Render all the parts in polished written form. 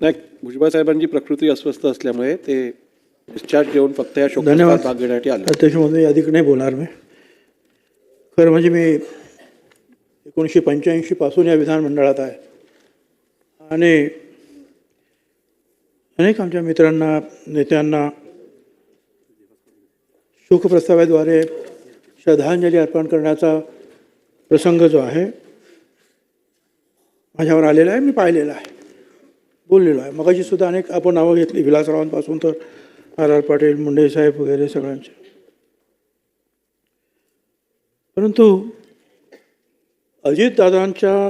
नाही, भुजबळ साहेबांची प्रकृती अस्वस्थ असल्यामुळे ते डिस्चार्ज घेऊन फक्त या शोकात धन्यवाद. भाग घेण्यासाठी आले. त्याच्यामध्ये अधिक नाही बोलणार मी. खरं म्हणजे मी 1985 पासून या विधानमंडळात आहे आणि अनेक आमच्या मित्रांना, नेत्यांना शोकप्रस्तावाद्वारे श्रद्धांजली अर्पण करण्याचा प्रसंग जो आहे माझ्यावर आलेला आहे. मी पाहिलेला आहे, बोललेलो आहे. मगाशी सुद्धा अनेक आपण नावं घेतली, विलासरावांपासून तर R.R. पाटील, मुंडे साहेब वगैरे सगळ्यांचे. परंतु अजितदादांच्या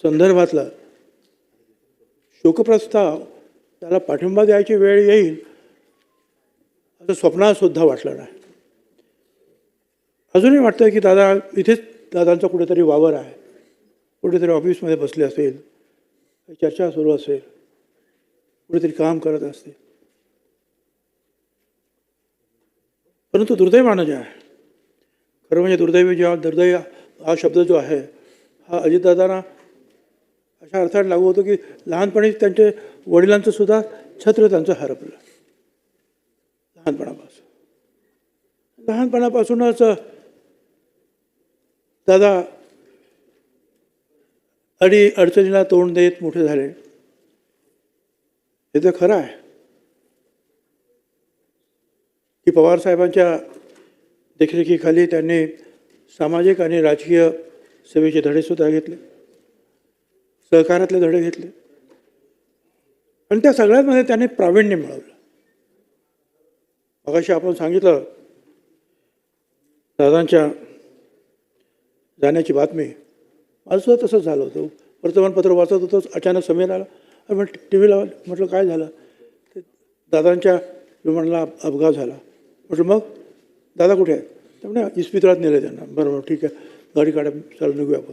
संदर्भातला शोकप्रस्ताव त्याला पाठिंबा द्यायची वेळ येईल असं स्वप्नातसुद्धा वाटलं नाही. अजूनही वाटतं की दादा इथेच, दादांचा कुठेतरी वावर आहे, कुठेतरी ऑफिसमध्ये बसले असेल, चर्चा सुरू असेल, कुठेतरी काम करत असते. परंतु दुर्दैवानं जे आहे, खरं म्हणजे दुर्दैव हा शब्द जो आहे हा अजितदादांना अशा अर्थाने लागू होतो की लहानपणी त्यांचे वडिलांचं सुद्धा छत्र त्यांचं हरपलं. लहानपणापासूनच दादा अडचणीला तोंड देत मोठे झाले. हे तर खरं आहे की पवारसाहेबांच्या देखरेखीखाली त्यांनी सामाजिक आणि राजकीय सेवेचे धडेसुद्धा घेतले, सहकारातले धडे घेतले आणि त्या सगळ्यांमध्ये त्यांनी प्रावीण्य मिळवलं. मगाशी आपण सांगितलं दादांच्या जाण्याची बातमी, माझं सुद्धा तसंच झालं होतं. वर्तमानपत्र वाचत होतो, अचानक समीर आला आणि मग टी व्ही लावला. म्हटलं काय झालं? ते दादांच्या विमानाला अपघात झाला. म्हटलं मग दादा कुठे आहेत? त्यामुळे इस्पितळात नेलं त्यांना. बरोबर, ठीक आहे, गाडी काढा, चला निघूया आपण.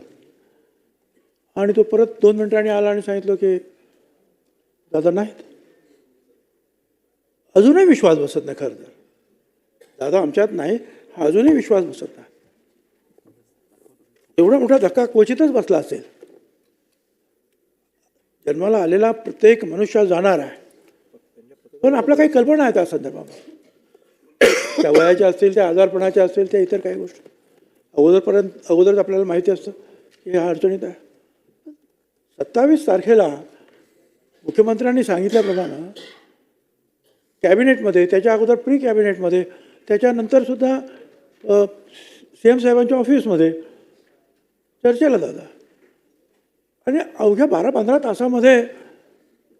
आणि तो परत 2 मिनिटांनी आला आणि सांगितलं की दादा नाहीत. अजूनही विश्वास बसत नाही. खरं तर दादा आमच्यात नाही हा अजूनही विश्वास बसत नाही. एवढा मोठा धक्का क्वचितच बसला असेल. जन्माला आलेला प्रत्येक मनुष्य जाणार आहे, पण आपल्या काही कल्पना आहेत त्या संदर्भामध्ये. त्या वयाच्या असतील, त्या आजारपणाच्या असतील, त्या इतर काही गोष्टी अगोदरच आपल्याला माहिती असतं की ह्या अडचणीत आहे. 27 तारखेला मुख्यमंत्र्यांनी सांगितल्याप्रमाणे कॅबिनेटमध्ये, त्याच्या अगोदर प्री कॅबिनेटमध्ये, त्याच्यानंतरसुद्धा CM साहेबांच्या ऑफिसमध्ये चर्चेला दादा, आणि अवघ्या 12-15 तासामध्ये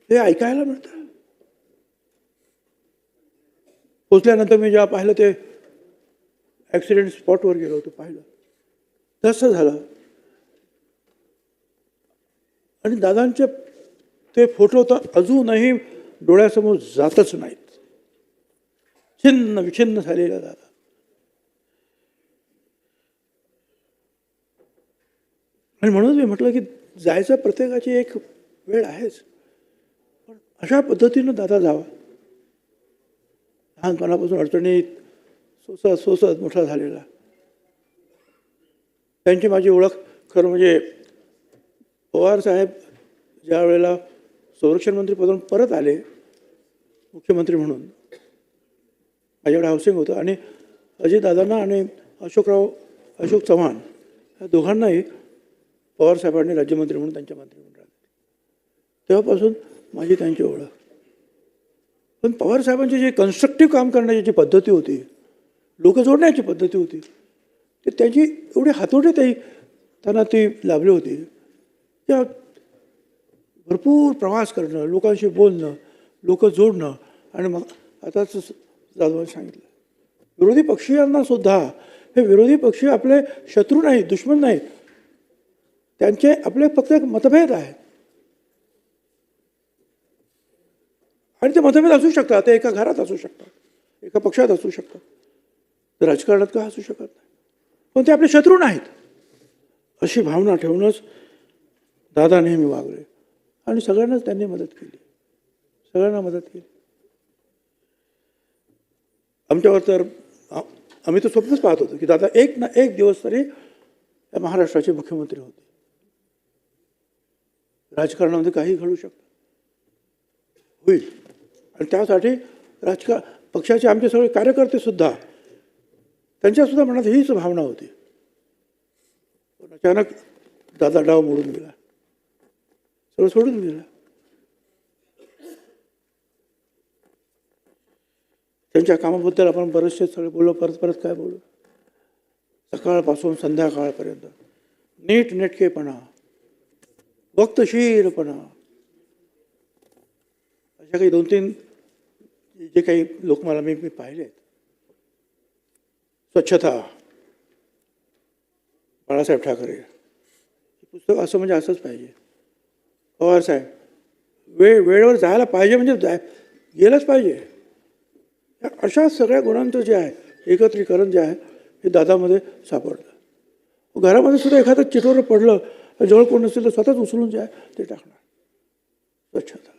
हे ऐकायला मिळतं. पोचल्यानंतर मी जेव्हा पाहिलं, ते ॲक्सिडेंट स्पॉटवर गेलो होतो, पाहिलं तसं झालं. आणि दादांचे ते फोटो तर अजूनही डोळ्यासमोर जातच नाहीत. छिन्न विछिन्न झालेला दादा. आणि म्हणून मी म्हटलं की जायचं प्रत्येकाची एक वेळ आहेच, पण अशा पद्धतीनं दादा जावा. लहानपणापासून अडचणीत सोसत मोठा झालेला. त्यांची माझी ओळख खरं म्हणजे पवारसाहेब ज्या वेळेला संरक्षण मंत्रीपदावरून परत आले मुख्यमंत्री म्हणून, माझ्याकडे हाऊसिंग होतं आणि अजितदादांना आणि अशोक चव्हाण या दोघांनाही पवारसाहेबांनी राज्यमंत्री म्हणून त्यांच्या मंत्रिमंडळात, तेव्हापासून माझी त्यांची ओळख. पण पवारसाहेबांची जी कन्स्ट्रक्टिव्ह काम करण्याची जी पद्धती होती, लोक जोडण्याची पद्धती होती, ते त्यांची एवढी हातोटी त्यांना ती लाभली होती. त्या भरपूर प्रवास करणं, लोकांशी बोलणं, लोक जोडणं. आणि मग आताच जाधवांनी सांगितलं, विरोधी पक्षीयांना सुद्धा, हे विरोधी पक्षी आपले शत्रू नाहीत, दुश्मन नाहीत, त्यांचे आपले फक्त एक मतभेद आहेत. आणि ते मतभेद असू शकतात, ते एका घरात असू शकतात, एका पक्षात असू शकतात, तर राजकारणात का असू शकत नाही, पण ते आपले शत्रू नाहीत, अशी भावना ठेवूनच दादा नेहमी वागले. आणि सगळ्यांनाच त्यांनी मदत केली, सगळ्यांना मदत केली. आमच्यावर तर आम्ही तर स्वप्नच पाहत होतो की दादा एक ना एक दिवस तरी महाराष्ट्राचे मुख्यमंत्री होते. राजकारणामध्ये काही घडू शकतं. होईल. आणि त्यासाठी पक्षाचे आमचे सगळे कार्यकर्तेसुद्धा त्यांच्यासुद्धा मनात हीच भावना होती. पण अचानक दादा डाव मोडून गेला, सगळं सोडून गेला. त्यांच्या कामाबद्दल आपण बरेचसे सगळे बोललो, परत काय बोलू. सकाळपासून संध्याकाळपर्यंत नीटनेटकेपणा, वक्तशीरपणा, अशा काही 2-3 जे काही लोक मला मी पाहिले. स्वच्छता, बाळासाहेब ठाकरे, पुस्तक असं म्हणजे असंच पाहिजे. पवार साहेब वेळेवर जायला पाहिजे म्हणजे गेलंच पाहिजे. अशा सगळ्या गुणांचं जे आहे एकत्रीकरण जे आहे हे दादामध्ये सापडलं. घरामध्ये सुद्धा एखादं चिटोरं पडलं, जवळ कोण नसेल तर स्वतःच उचलून जे आहे ते टाकणार. स्वच्छता,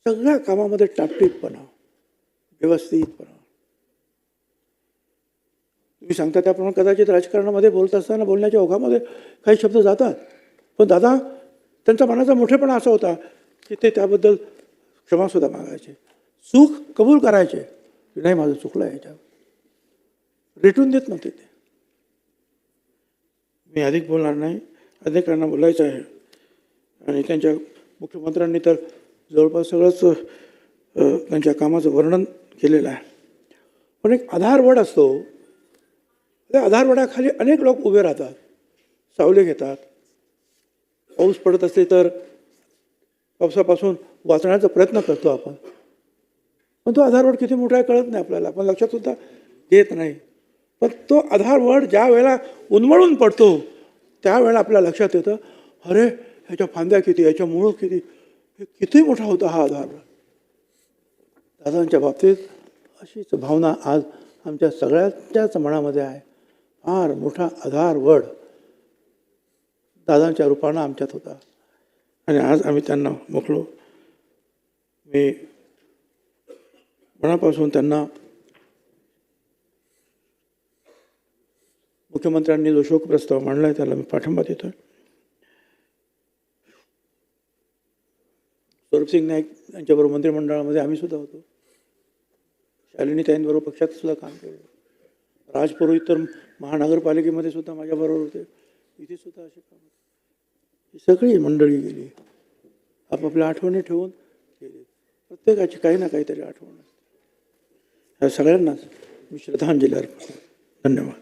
सगळ्या कामामध्ये टापटीपणा, व्यवस्थितपणा. तुम्ही सांगता त्याप्रमाणे कदाचित राजकारणामध्ये बोलत असताना बोलण्याच्या ओघामध्ये काही शब्द जातात, पण दादा त्यांचा मनाचा मोठेपणा असा होता की ते त्याबद्दल क्षमासुद्धा मागायचे, चूक कबूल करायचे की नाही माझं चुकलं आहे, याच्यावर रेटून देत नव्हते ते. मी अधिक बोलणार नाही, अनेकांना बोलायचं आहे. आणि त्यांच्या मुख्यमंत्र्यांनी तर जवळपास सगळंच त्यांच्या कामाचं वर्णन केलेलं आहे. पण एक आधारवड असतो, त्या आधारवडाखाली अनेक लोक उभे राहतात, सावली घेतात. पाऊस पडत असले तर पावसापासून वाचण्याचा प्रयत्न करतो आपण, पण तो आधारवड किती मोठा आहे कळत नाही आपल्याला, आपण लक्षात सुद्धा घेत नाही. पण तो आधारवड ज्या वेळेला उन्मळून पडतो त्यावेळेला आपल्या लक्षात येतं, अरे ह्याच्या फांद्या किती, ह्याच्या मुळं किती, हे किती मोठा होता हा आधारवड. दादांच्या बाबतीत अशीच भावना आज आमच्या सगळ्यांच्याच मनामध्ये आहे. फार मोठा आधारवड दादांच्या रूपानं आमच्यात होता आणि आज आम्ही त्यांना मोकलो. मी मनापासून त्यांना, मुख्यमंत्र्यांनी जो शोक प्रस्ताव मांडला आहे त्याला मी पाठिंबा देतो. स्वरूपसिंग नाईक यांच्याबरोबर मंत्रिमंडळामध्ये आम्ही सुद्धा होतो. शालिनी ताईंबरोबर पक्षात सुद्धा काम केलं. राजपुरोहित तर महानगरपालिकेमध्ये सुद्धा माझ्याबरोबर होते. इथे सुद्धा असे काम होते. ही सगळी मंडळी गेली, आपापल्या आठवणी ठेवून गेली. प्रत्येकाची काही ना काहीतरी आठवण असते. ह्या सगळ्यांनाच मी श्रद्धांजली अर्पण. धन्यवाद.